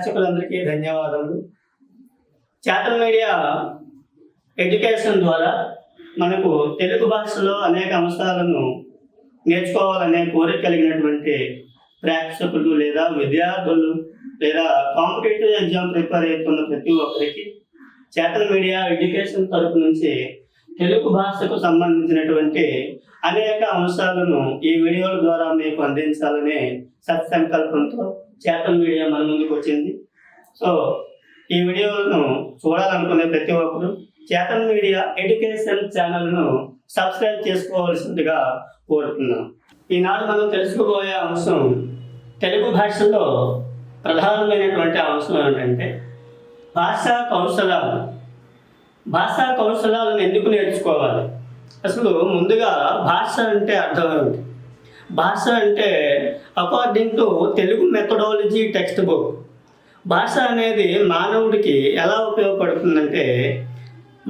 ప్రేక్షకులందరికీ ధన్యవాదములు. చాటల్ media education ద్వారా మనకు తెలుగు భాషలో అనేక అంశాలను నేర్చుకోవాలనే కోరిక కలిగినటువంటి ప్రేక్షకులు లేదా విద్యార్థులు లేదా కాంపిటేటివ్ ఎగ్జామ్ ప్రిపేర్ అవుతున్న ప్రతి ఒక్కరికి చాటల్ మీడియా ఎడ్యుకేషన్ తరపు నుంచి తెలుగు భాషకు సంబంధించినటువంటి అనేక అంశాలను ఈ వీడియోల ద్వారా మీకు అందించాలనే సత్సంకల్పంతో చాటల్ మీడియా మన ముందుకు వచ్చింది. సో ఈ వీడియోలను చూడాలనుకునే ప్రతి ఒక్కరు చాటల్ మీడియా ఎడ్యుకేషన్ ఛానల్ను సబ్స్క్రైబ్ చేసుకోవాల్సిందిగా కోరుతున్నాం. ఈనాడు మనం తెలుసుకోబోయే అంశం తెలుగు భాషలో ప్రధానమైనటువంటి అంశం ఏంటంటే భాషా కౌశలాలు. భాషా కౌశలాలను ఎందుకు నేర్చుకోవాలి? అసలు ముందుగా భాష అంటే అర్థం ఏమిటి? భాష అంటే according to Telugu methodology text book భాష అనేది మానవుడికి ఎలా ఉపయోగపడుతుందంటే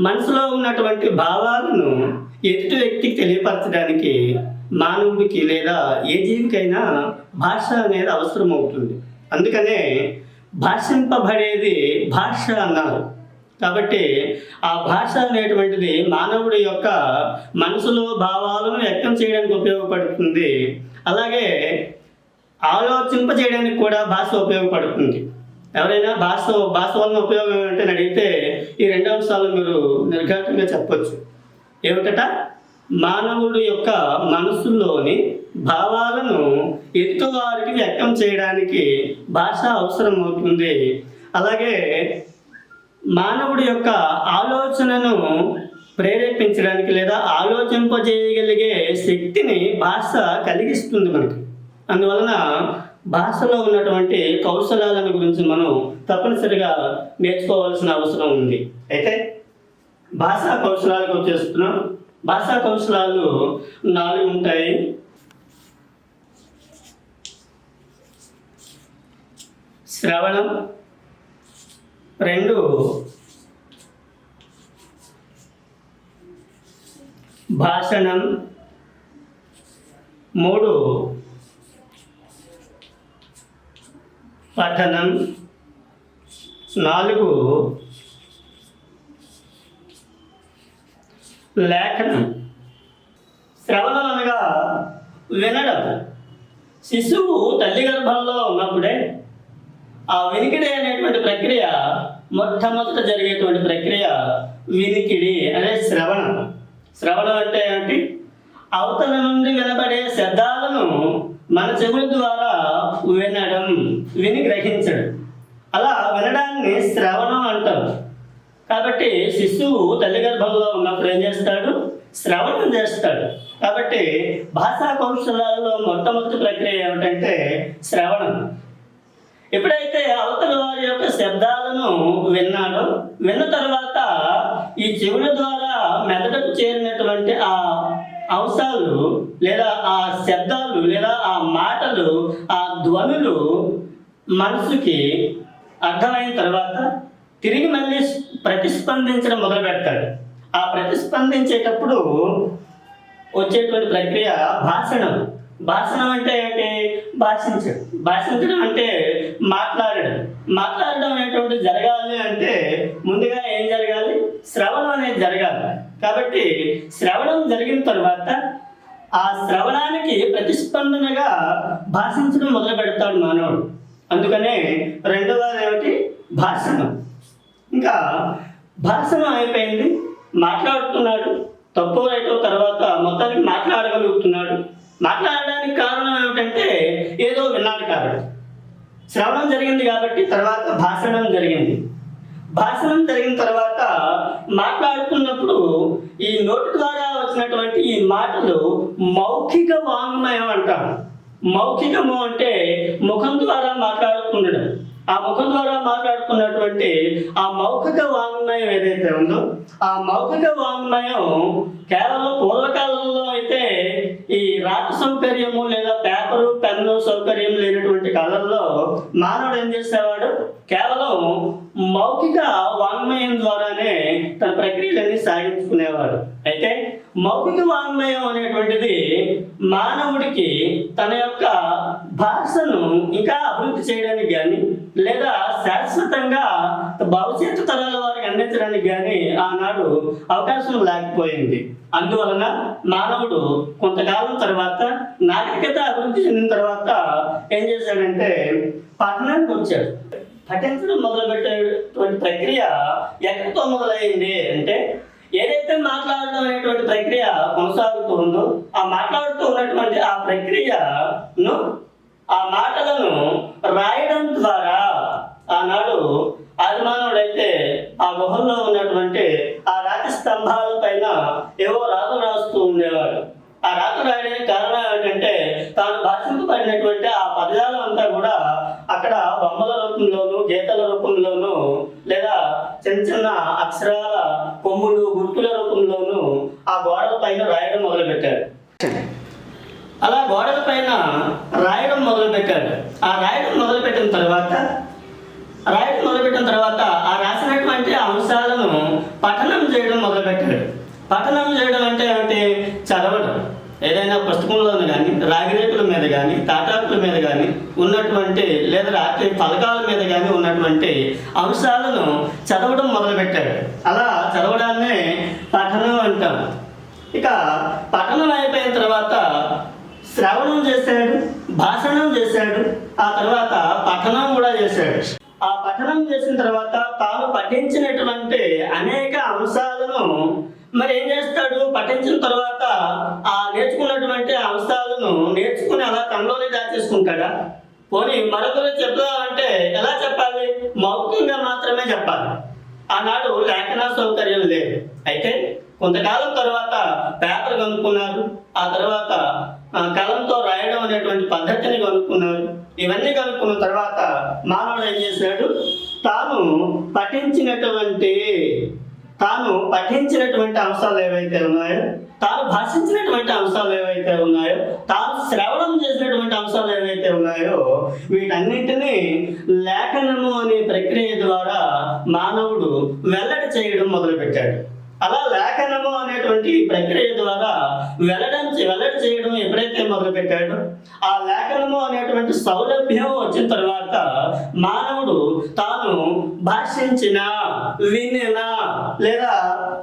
మనసులో ఉన్నటువంటి భావాలను ఎదుటి వ్యక్తికి తెలియపరచడానికి మానవుడికి లేదా ఏ జీవికైనా భాష అనేది అవసరం అవుతుంది. అందుకనే భాషింపబడేది భాష అన్నారు. కాబట్టి ఆ భాష అనేటువంటిది మానవుడి యొక్క మనసులో భావాలను వ్యక్తం చేయడానికి ఉపయోగపడుతుంది. అలాగే ఆలోచింపజేయడానికి కూడా భాష ఉపయోగపడుతుంది. ఎవరైనా భాష వలన ఉపయోగం ఏమిటని అడిగితే ఈ రెండు అంశాలు మీరు నిర్ఘాటంగా చెప్పొచ్చు. ఏమిటట? మానవుడి యొక్క మనసులోని భావాలను ఎదుటివారికి వ్యక్తం చేయడానికి భాష అవసరం అవుతుంది. అలాగే మానవుడి యొక్క ఆలోచనను ప్రేరేపించడానికి లేదా ఆలోచింపజేయగలిగే శక్తిని భాష కలిగిస్తుంది మనకి. అందువలన భాషలో ఉన్నటువంటి కౌశలాలను గురించి మనం తప్పనిసరిగా నేర్చుకోవాల్సిన అవసరం ఉంది. అయితే భాషా కౌశలాలకు వచ్చేస్తున్నాం. భాషా కౌశలాలు 4 ఉంటాయి. శ్రవణం, 2 భాషణం, 3 పఠనం, 4 లేఖనం. శ్రవణం అనగా వినడం. శిశువు తల్లి గర్భంలో ఉన్నప్పుడే ఆ వినికిడి అనేటువంటి ప్రక్రియ మొట్టమొదట జరిగేటువంటి ప్రక్రియ వినికిడి అనే శ్రవణం. శ్రవణం అంటే ఏంటి? అవతల నుండి వినబడే శబ్దాలను మన చెవుల ద్వారా వినడం, విని గ్రహించడం. అలా వినడాన్ని శ్రవణం అంటారు. కాబట్టి శిశువు తల్లి గర్భంలో ఉన్నప్పుడు ఏం చేస్తాడు? శ్రవణం చేస్తాడు. కాబట్టి భాషా కౌశలాల్లో మొట్టమొదటి ప్రక్రియ ఏమిటంటే శ్రవణం. ఎప్పుడైతే అవతల వారి యొక్క శబ్దాలను విన్నాడో, విన్న తర్వాత ఈ చెవుల ద్వారా మెదడుకు చేరినటువంటి ఆ అంశాలు లేదా ఆ శబ్దాలు లేదా ఆ మాటలు, ఆ ధ్వనులు మనసుకి అర్థమైన తర్వాత తిరిగి మళ్ళీ ప్రతిస్పందించడం మొదలు పెడతాడు. ఆ ప్రతిస్పందించేటప్పుడు వచ్చేటువంటి ప్రక్రియ భాషణం. భాషణం అంటే ఏంటి? భాషించడం. భాషించడం అంటే మాట్లాడడం. మాట్లాడడం అనేటువంటి జరగాలి అంటే ముందుగా ఏం జరగాలి? శ్రవణం అనేది జరగాలి. కాబట్టి శ్రవణం జరిగిన తర్వాత ఆ శ్రవణానికి ప్రతిస్పందనగా భాషించడం మొదలు పెడతాడు మానవుడు. అందుకనే రెండవది ఏమిటి? భాషణం. ఇంకా భాషణం అయిపోయింది, మాట్లాడుతున్నాడు. తప్పు రైటో తర్వాత మొత్తానికి మాట్లాడగలుగుతున్నాడు. మాట్లాడడానికి కారణం ఏమిటంటే ఏదో విన్నాడు కాబట్టి. శ్రవణం జరిగింది కాబట్టి తర్వాత భాషణం జరిగింది. భాషణం జరిగిన తర్వాత మాట్లాడుతున్నప్పుడు ఈ నోటి ద్వారా వచ్చినటువంటి ఈ మాటలు మౌఖిక వాంగ్మయం అంటారు. మౌఖికము అంటే ముఖం ద్వారా మాట్లాడుతుండడం. ఆ ముఖం ద్వారా మాట్లాడుతున్నటువంటి ఆ మౌఖిక వాంగ్మయం ఏదైతే ఉందో ఆ మౌఖిక వాంగ్మయం కేవలం పూర్వకాలంలో అయితే ఈ రాత సౌకర్యము లేదా పేపరు పెన్ను సౌకర్యం లేనటువంటి కాలంలో మానవుడు ఏం చేసేవాడు? కేవలం మౌఖిక వాంగ్మయం ద్వారానే తన ప్రక్రియలన్నీ సాగించుకునేవాడు. అయితే మౌఖిక వాంగ్మయం అనేటువంటిది మానవుడికి తన యొక్క భాషను ఇంకా అభివృద్ధి చేయడానికి కానీ లేదా శాశ్వతంగా భవిష్యత్తు తరాల వారికి అందించడానికి కానీ ఆనాడు అవకాశం లేకపోయింది. అందువలన మానవుడు కొంతకాలం తర్వాత నాగరికత అభివృద్ధి చెందిన తర్వాత ఏం చేశాడంటే పట్టణానికి వచ్చాడు. పఠించడం మొదలుపెట్టేటువంటి ప్రక్రియ ఎక్కడితో మొదలైంది అంటే, ఏదైతే మాట్లాడడం అనేటువంటి ప్రక్రియ కొనసాగుతూ ఉందో ఆ మాట్లాడుతూ ఉన్నటువంటి ఆ ప్రక్రియను, ఆ మాటలను రాయడం ద్వారా ఆనాడు ఆదిమానవుడైతే ఆ గుహల్లో ఉన్నటువంటి ఆ రాతి స్తంభాల పైన ఏవో రాతలు రాస్తూ ఉండేవాడు. ఆ రాతలు రాయడానికి కారణం ఏంటంటే తాను భాషింపబడినటువంటి ఆ పదజాలం అంతా కూడా అక్కడ బొమ్మల రూపంలోనూ గీతల రూపంలోనూ లేదా చిన్న చిన్న అక్షరాల కొమ్ములు గుర్తుల రూపంలోనూ ఆ గోడల పైన రాయడం మొదలుపెట్టాడు. అలా గోడల పైన రాయడం మొదలుపెట్టాడు. ఆ రాయడం మొదలుపెట్టిన తర్వాత ఆ రాసినటువంటి అంశాలను పఠనం చేయడం మొదలుపెట్టాడు. పఠనం చేయడం అంటే ఏమిటి? చదవడం. ఏదైనా పుస్తకంలోనే కానీ రాగిరేకుల మీద కానీ తాటాకుల మీద కానీ ఉన్నటువంటి లేదా రాత్రి పలకాల మీద కానీ ఉన్నటువంటి అంశాలను చదవడం మొదలుపెట్టాడు. అలా చదవడాన్నే పఠనం అంటాం. ఇక పఠనం అయిపోయిన తర్వాత శ్రవణం చేశాడు, భాషణం చేశాడు, ఆ తర్వాత పఠనం కూడా చేశాడు. ఆ పఠనం చేసిన తర్వాత తాను పఠించినటువంటి అనేక అంశాలను మరి ఏం చేస్తాడు? పఠించిన తర్వాత ఆ నేర్చుకున్నటువంటి అంశాలను నేర్చుకుని అలా తనలోనే దాచేసుకుంటాడా? పోనీ మరొకరు చెప్తామంటే ఎలా చెప్పాలి? మౌఖికంగా మాత్రమే చెప్పాలి. ఆనాడు లేఖన సౌకర్యం లేదు. అయితే కొంతకాలం తర్వాత పేపర్ కనుక్కున్నారు, ఆ తర్వాత కలంతో రాయడం అనేటువంటి పద్ధతిని కనుక్కున్నారు. ఇవన్నీ కనుక్కున్న తర్వాత మానవుడు ఏం చేశాడు? తాను పఠించినటువంటి అంశాలు ఏవైతే ఉన్నాయో, తాను భాషించినటువంటి అంశాలు ఏవైతే ఉన్నాయో, తాను శ్రవణం చేసినటువంటి అంశాలు ఏవైతే ఉన్నాయో వీటన్నింటినీ లేఖనము అనే ప్రక్రియ ద్వారా మానవుడు వెల్లడి చేయడం మొదలుపెట్టాడు. అలా లేఖనము అనేటువంటి ప్రక్రియ ద్వారా వెల్లడి చేయడం ఎప్పుడైతే మొదలుపెట్టాడో ఆ లేఖనము అనేటువంటి సౌలభ్యం వచ్చిన తర్వాత మానవుడు తాను భాషించిన, వినిన లేదా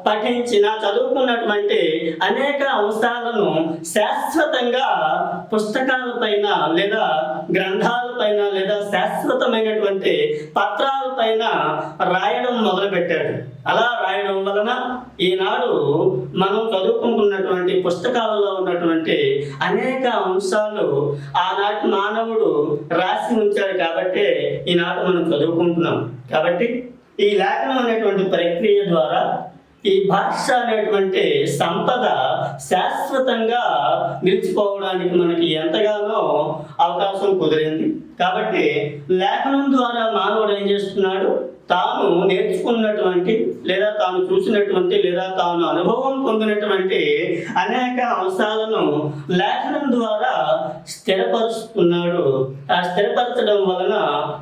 పఠించిన, చదువుకున్నటువంటి అనేక అంశాలను శాశ్వతంగా పుస్తకాలపైన లేదా గ్రంథాలపైన లేదా శాశ్వతమైనటువంటి పత్రాలపైన రాయడం మొదలుపెట్టాడు. అలా రాయడం వలన ఈనాడు మనం చదువుకుంటున్నటువంటి పుస్తకాలలో ఉన్నటువంటి అనేక అంశాలు ఆనాటి మానవుడు రాసి ఉంచాడు కాబట్టి ఈనాడు మనం చదువుకుంటున్నాం. కాబట్టి ఈ లేఖనం అనేటువంటి ప్రక్రియ ద్వారా ఈ భాష అనేటువంటి సంపద శాశ్వతంగా నిలిచిపోవడానికి మనకి ఎంతగానో అవకాశం కుదిరింది. కాబట్టి లేఖనం ద్వారా మానవుడు ఏం చేస్తున్నాడు? తాను నేర్చుకున్నటువంటి లేదా తాను చూసినటువంటి లేదా తాను అనుభవం పొందినటువంటి అనేక అంశాలను లేఖనం ద్వారా స్థిరపరుస్తున్నాడు. ఆ స్థిరపరచడం వలన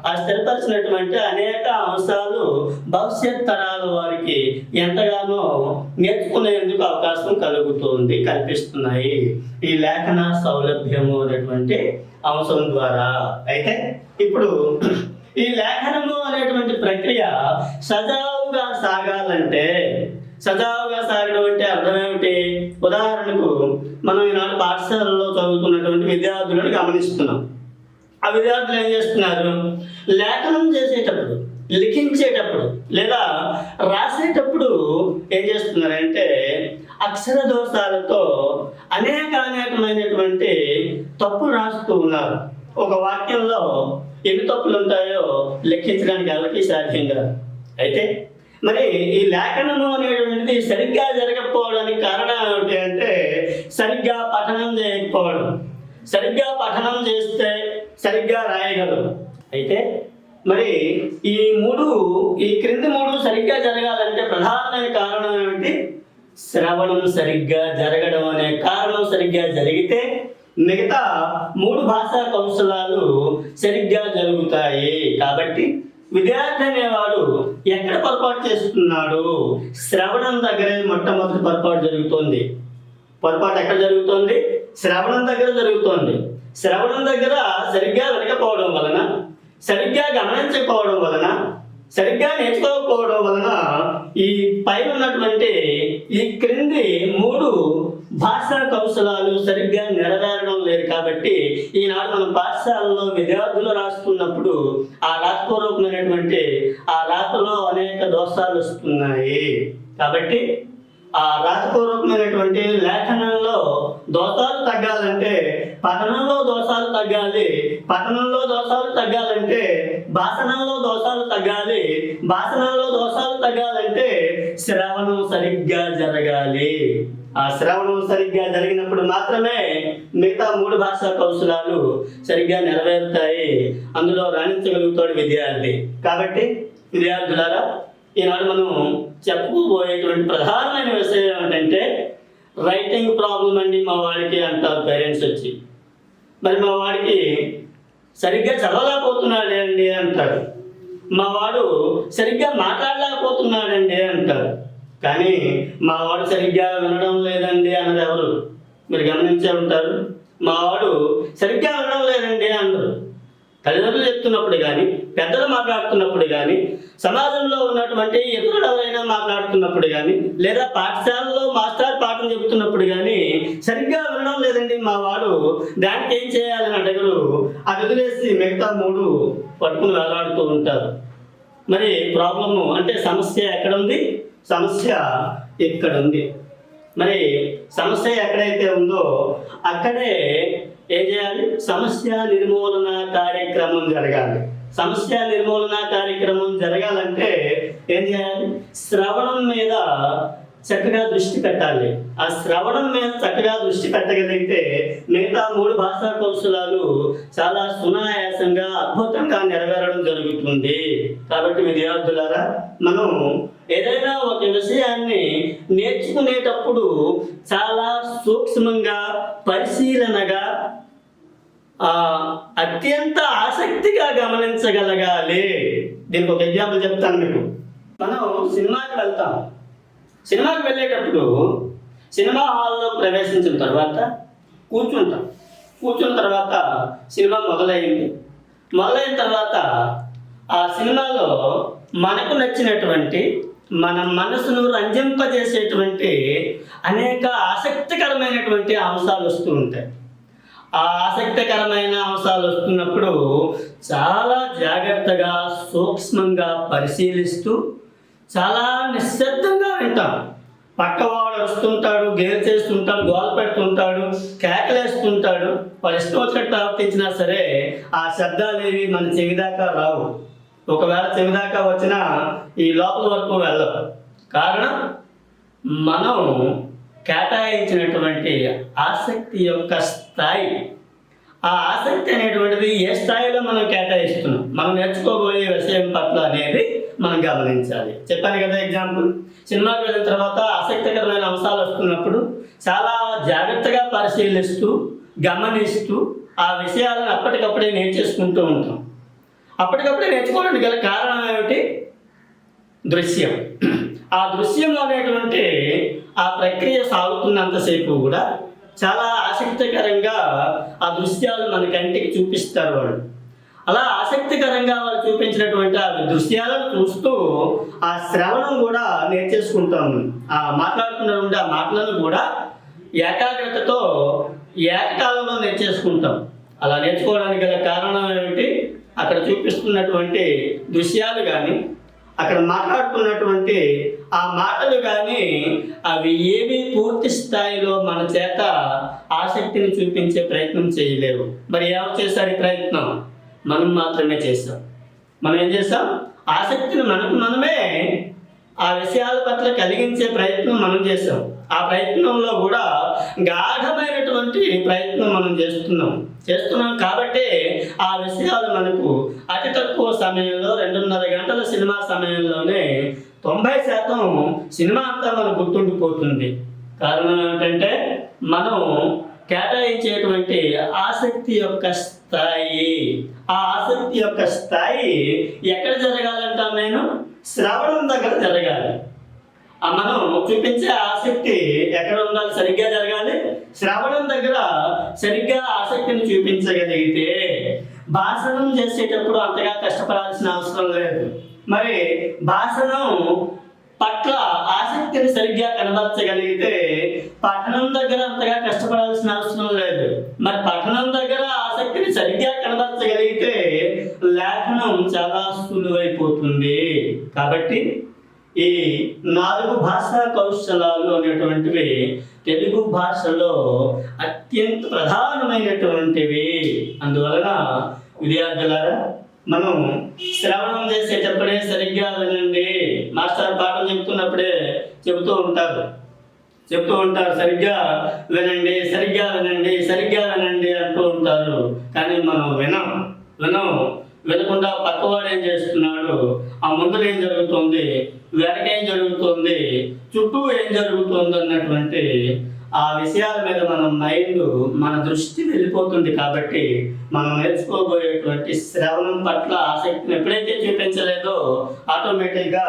ఆ స్థిరపరిచినటువంటి అనేక అంశాలు భవిష్యత్ తరాల వారికి ఎంతగానో నేర్చుకునేందుకు అవకాశం కల్పిస్తున్నాయి ఈ లేఖన సౌలభ్యము అనేటువంటి అంశం ద్వారా. అయితే ఇప్పుడు ఈ లేఖనము అనేటువంటి ప్రక్రియ సజావుగా సాగాలంటే, సజావుగా సాగడం అంటే అర్థం ఏమిటి? ఉదాహరణకు మనం ఈనాడు పాఠశాలలో చదువుతున్నటువంటి విద్యార్థులను గమనిస్తున్నాం. ఆ విద్యార్థులు ఏం చేస్తున్నారు? లేఖనం చేసేటప్పుడు, లిఖించేటప్పుడు లేదా రాసేటప్పుడు ఏం చేస్తున్నారంటే అక్షర దోషాలతో అనేకమైనటువంటి తప్పులు రాస్తూ ఉన్నారు. ఒక వాక్యంలో ఎన్ని తప్పులు ఉంటాయో లెక్కించడానికి ఎవరికి సాధ్యం కాదు. అయితే మరి ఈ లేఖనము అనేటువంటిది సరిగ్గా జరగకపోవడానికి కారణం ఏమిటి అంటే సరిగ్గా పఠనం చేయకపోవడం. సరిగ్గా పఠనం చేస్తే సరిగ్గా రాయగలరు. అయితే మరి ఈ క్రింది మూడు సరిగ్గా జరగాలంటే ప్రధానమైన కారణం ఏమిటి? శ్రవణం సరిగ్గా జరగడం అనే కారణం సరిగ్గా జరిగితే మిగతా మూడు భాషా కౌశలాలు సరిగ్గా జరుగుతాయి. కాబట్టి విద్యార్థి అనేవాడు ఎక్కడ పొరపాటు చేస్తున్నాడు? శ్రవణం దగ్గరే మొట్టమొదటి పొరపాటు జరుగుతోంది. పొరపాటు ఎక్కడ జరుగుతోంది? శ్రవణం దగ్గర జరుగుతోంది. శ్రవణం దగ్గర సరిగ్గా వినకపోవడం వలన, సరిగ్గా గమనించకపోవడం వలన, సరిగ్గా నేర్చుకోకపోవడం వలన ఈ పైన ఉన్నటువంటి ఈ క్రింది 3 భాషా కౌశలాలు సరిగ్గా నెరవేరడం లేదు. కాబట్టి ఈనాడు మనం పాఠశాలలో విద్యార్థులు రాస్తున్నప్పుడు ఆ రాతపూర్వకమైనటువంటి ఆ రాతలో అనేక దోషాలు వస్తున్నాయి. కాబట్టి ఆ రాతపూర్వకమైనటువంటి లేఖనంలో దోషాలు తగ్గాలంటే పఠనంలో దోషాలు తగ్గాలి. పఠనంలో దోషాలు తగ్గాలంటే భాషణంలో దోషాలు తగ్గాలి. భాషణంలో దోషాలు తగ్గాలంటే శ్రవణం సరిగ్గా జరగాలి. ఆ శ్రవణం సరిగ్గా జరిగినప్పుడు మాత్రమే మిగతా 3 భాషా కౌశలాలు సరిగ్గా నెరవేరుతాయి. అందులో రాణించగలుగుతాడు విద్యార్థి. కాబట్టి విద్యార్థులారా, ఈనాడు మనం చెప్పుకోబోయేటువంటి ప్రధానమైన విషయం ఏమిటంటే రైటింగ్ ప్రాబ్లం అండి మా వాడికి అంటారు పేరెంట్స్ వచ్చి. మరి మా వాడికి సరిగ్గా చదవలేకపోతున్నాడే అండి అంటారు. మా వాడు సరిగ్గా మాట్లాడలేకపోతున్నాడండి అంటారు. కానీ మా వాడు సరిగ్గా వినడం లేదండి అన్నది ఎవరు? మీరు గమనించే ఉంటారు. మా వాడు సరిగ్గా వినడం లేదండి అన్నారు. తల్లిదండ్రులు చెప్తున్నప్పుడు కానీ, పెద్దలు మాట్లాడుతున్నప్పుడు కానీ, సమాజంలో ఉన్నటువంటి ఇతరులు ఎవరైనా మాట్లాడుతున్నప్పుడు కానీ, లేదా పాఠశాలలో మాస్టర్ పాఠం చెబుతున్నప్పుడు కానీ సరిగ్గా వినడం లేదండి మా వాడు, దానికి ఏం చేయాలని అడగరు. అది వదిలేసి మిగతా 3 పట్టుకుని వేలాడుతూ ఉంటారు. మరి ప్రాబ్లము అంటే సమస్య ఎక్కడుంది? సమస్య ఇక్కడ ఉంది. మరి సమస్య ఎక్కడైతే ఉందో అక్కడే ఏం చేయాలి? సమస్య నిర్మూలన కార్యక్రమం జరగాలి. సమస్య నిర్మూలన కార్యక్రమం జరగాలంటే ఏం చేయాలి? శ్రవణం మీద చక్కగా దృష్టి పెట్టాలి. ఆ శ్రవణం మీద చక్కగా దృష్టి పెట్టగలిగితే మిగతా 3 భాషా కౌశలాలు చాలా సునాయాసంగా అద్భుతంగా నెరవేరడం జరుగుతుంది. కాబట్టి విద్యార్థులారా, మనం ఏదైనా ఒక విషయాన్ని నేర్చుకునేటప్పుడు చాలా సూక్ష్మంగా, పరిశీలనగా, అత్యంత ఆసక్తిగా గమనించగలగాలి. దీనికి ఒక ఎగ్జాంపుల్ చెప్తాను మీకు. మనం సినిమాకి వెళ్తాం. సినిమాకి వెళ్ళేటప్పుడు సినిమా హాల్లో ప్రవేశించిన తర్వాత కూర్చుంటాం. కూర్చున్న తర్వాత సినిమా మొదలైన తర్వాత ఆ సినిమాలో మనకు నచ్చినటువంటి, మన మనసును రంజింపజేసేటువంటి అనేక ఆసక్తికరమైనటువంటి అంశాలు వస్తూ ఉంటాయి. ఆ ఆసక్తికరమైన అంశాలు వస్తున్నప్పుడు చాలా జాగ్రత్తగా, సూక్ష్మంగా పరిశీలిస్తూ చాలా నిశ్శబ్దంగా వింటాం. పక్కవాడు వస్తుంటాడు, గేలు చేస్తుంటాడు, గోల పెడుతుంటాడు, కేకలేస్తుంటాడు. వాడు ఇష్టం వచ్చినట్టు ప్రవర్తించినా సరే ఆ శబ్దాలేవి మన చెవిదాకా రావు. ఒకవేళ చెవిదాకా వచ్చినా ఈ లోపల వరకు వెళ్ళవు. కారణం మనం కేటాయించినటువంటి ఆసక్తి యొక్క స్థాయి. ఆ ఆసక్తి అనేటువంటిది ఏ స్థాయిలో మనం కేటాయిస్తున్నాం, మనం నేర్చుకోబోయే విషయం పట్ల అనేది మనం గమనించాలి. చెప్పాను కదా ఎగ్జాంపుల్. సినిమాకి వెళ్ళిన తర్వాత ఆసక్తికరమైన అంశాలు వస్తున్నప్పుడు చాలా జాగ్రత్తగా పరిశీలిస్తూ, గమనిస్తూ ఆ విషయాలను అప్పటికప్పుడే నేర్చేసుకుంటూ ఉంటాం. అప్పటికప్పుడే నేర్చుకోవడానికి గల కారణం ఏమిటి? దృశ్యం. ఆ దృశ్యం అనేటువంటి ఆ ప్రక్రియ సాగుతున్నంతసేపు కూడా చాలా ఆసక్తికరంగా ఆ దృశ్యాలు మన కంటికి చూపిస్తారు వాళ్ళు. అలా ఆసక్తికరంగా వాళ్ళు చూపించినటువంటి ఆ దృశ్యాలను చూస్తూ ఆ శ్రవణం కూడా నేర్చేసుకుంటాము. ఆ మాట్లాడుతున్నటువంటి ఆ మాటలను కూడా ఏకాగ్రతతో ఏకకాలంలో నేర్చేసుకుంటాం. అలా నేర్చుకోవడానికి గల కారణం ఏమిటి? అక్కడ చూపిస్తున్నటువంటి దృశ్యాలు కానీ, అక్కడ మాట్లాడుతున్నటువంటి ఆ మాటలు కానీ అవి ఏవి పూర్తి స్థాయిలో మన చేత ఆసక్తిని చూపించే ప్రయత్నం చేయలేవు. మరి ఎవరు చేశారు ఈ ప్రయత్నం? మనం మాత్రమే చేస్తాం. మనం ఏం చేస్తాం? ఆసక్తిని మనకు మనమే ఆ విషయాల పట్ల కలిగించే ప్రయత్నం మనం చేస్తాం. ఆ ప్రయత్నంలో కూడా గాఢమైనటువంటి ప్రయత్నం మనం చేస్తున్నాం కాబట్టి ఆ విషయాలు మనకు అతి తక్కువ సమయంలో 2.5 గంటల సినిమా సమయంలోనే 90% సినిమా అంతా మనకు గుర్తుండిపోతుంది. కారణం ఏమిటంటే మనం కేటాయించేటువంటి ఆసక్తి యొక్క స్థాయి. ఆ ఆసక్తి యొక్క స్థాయి ఎక్కడ జరగాలంటాం? నేను శ్రవణం దగ్గర జరగాలి. మనం చూపించే ఆసక్తి ఎక్కడ ఉండాలి? సరిగ్గా జరగాలి. శ్రవణం దగ్గర సరిగ్గా ఆసక్తిని చూపించగలిగితే భాషణం చేసేటప్పుడు అంతగా కష్టపడాల్సిన అవసరం లేదు. మరి భాషణం పట్ల ఆసక్తిని సరిగ్గా కనబరచగలిగితే పఠనం దగ్గర అంతగా కష్టపడాల్సిన అవసరం లేదు. మరి పఠనం దగ్గర ఆసక్తిని సరిగ్గా కనబరచగలిగితే లేఖనం చాలా సులువైపోతుంది. కాబట్టి ఈ 4 భాషా కౌశలాలు అనేటువంటివి తెలుగు భాషలో అత్యంత ప్రధానమైనటువంటివి. అందువలన విద్యార్థులారా, మనం శ్రవణం చేసేటప్పుడే సరిగ్గా వినండి. మాస్టర్ పాఠం చెప్తున్నప్పుడే చెబుతూ ఉంటారు సరిగ్గా వినండి, సరిగ్గా వినండి, సరిగ్గా వినండి అంటూ ఉంటారు. కానీ మనం వినకుండా పక్కవాడు ఏం చేస్తున్నాడు, ఆ ముందు ఏం జరుగుతుంది, వెనకేం జరుగుతుంది, చుట్టూ ఏం జరుగుతుంది అన్నటువంటి ఆ విషయాల మీద మన దృష్టి వెళ్ళిపోతుంది. కాబట్టి మనం నేర్చుకోబోయేటువంటి శ్రవణం పట్ల ఆసక్తిని ఎప్పుడైతే చూపించలేదో ఆటోమేటిక్గా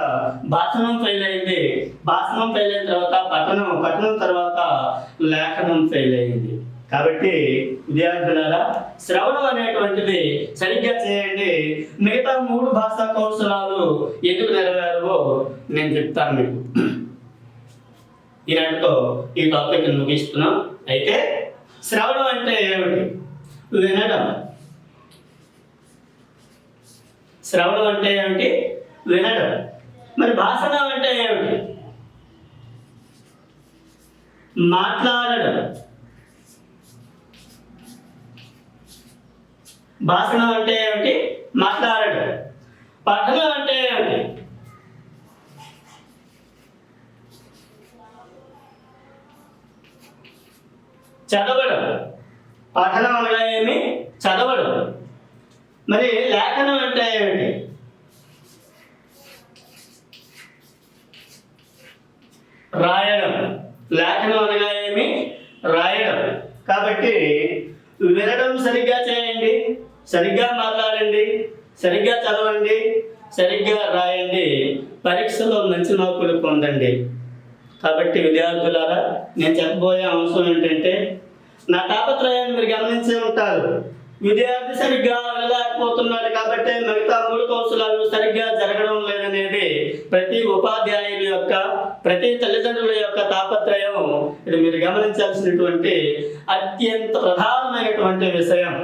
భాషణం ఫెయిల్ అయింది. భాషణం ఫెయిల్ అయిన తర్వాత పఠనం తర్వాత లేఖనం ఫెయిల్ అయింది. కాబట్టి విద్యార్థులారా, శ్రవణం అనేటువంటిది సరిగ్గా చేయండి. మిగతా 3 భాషా కౌశలాలు ఎందుకు నెరవేరవో నేను చెప్తాను మీకు. ఈనాటితో ఈ టాపిక్ ముగిస్తున్నాం. అయితే శ్రవణం అంటే ఏమిటి? వినడం. శ్రవణం అంటే ఏమిటి? వినడం. మరి భాషణం అంటే ఏమిటి? మాట్లాడడం. భాషణం అంటే ఏమిటి? మాట్లాడడం. పఠనం అంటే ఏమిటి? చదవడం. పఠనం అనగా ఏమి? చదవడం. మరి లేఖనం అంటే ఏమిటి? రాయడం. లేఖనం అనగా ఏమి? రాయడం. కాబట్టి వినడం సరిగ్గా చేయండి, సరిగ్గా మాట్లాడండి, సరిగ్గా చదవండి, సరిగ్గా రాయండి, పరీక్షలో మంచి మార్కులు పొందండి. కాబట్టి విద్యార్థులారా, నేను చెప్పబోయే అంశం ఏంటంటే, నా తాపత్రయాన్ని మీరు గమనించే ఉంటారు. విద్యార్థి సరిగ్గా వెళ్ళలేకపోతున్నాడు కాబట్టి మిగతా 3 కౌశలాలు సరిగ్గా జరగడం లేదనేది ప్రతి ఉపాధ్యాయుల యొక్క, ప్రతి తల్లిదండ్రుల యొక్క తాపత్రయం. ఇది మీరు గమనించాల్సినటువంటి అత్యంత ప్రధానమైనటువంటి విషయం.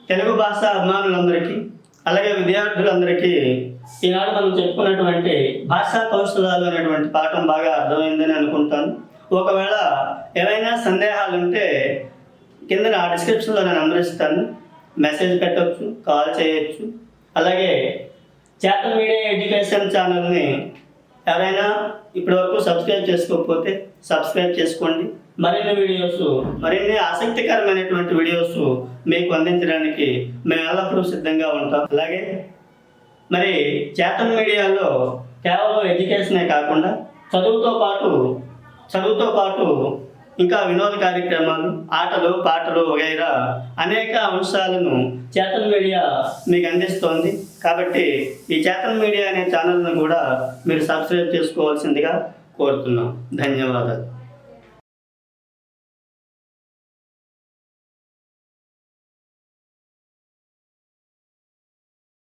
తెలుగు భాష అభిమానులందరికీ, అలాగే విద్యార్థులందరికీ ఈనాడు మనం చెప్పుకున్నటువంటి భాషా కౌశలాలు అనేటువంటి పాఠం బాగా అర్థమైందని అనుకుంటాను. ఒకవేళ ఏమైనా సందేహాలు ఉంటే కింద నా డిస్క్రిప్షన్లో నేను నంబర్ ఇస్తాను, మెసేజ్ పెట్టవచ్చు, కాల్ చేయొచ్చు. అలాగే చేతన్ మీడియా ఎడ్యుకేషన్ ఛానల్ని ఎవరైనా ఇప్పటివరకు సబ్స్క్రైబ్ చేసుకోకపోతే సబ్స్క్రైబ్ చేసుకోండి. మరిన్ని ఆసక్తికరమైనటువంటి వీడియోస్ మీకు అందించడానికి మేము ఎల్లప్పుడూ సిద్ధంగా ఉంటాం. అలాగే మరి చేతన్ మీడియాలో కేవలం ఎడ్యుకేషనే కాకుండా చదువుతో పాటు ఇంకా వినోద కార్యక్రమాలు, ఆటలు, పాటలు వగైరా అనేక అంశాలను చేతన్ మీడియా మీకు అందిస్తోంది. కాబట్టి ఈ చేతన్ మీడియా అనే ఛానల్ను కూడా మీరు సబ్స్క్రైబ్ చేసుకోవాల్సిందిగా కోరుతున్నాం. ధన్యవాదాలు.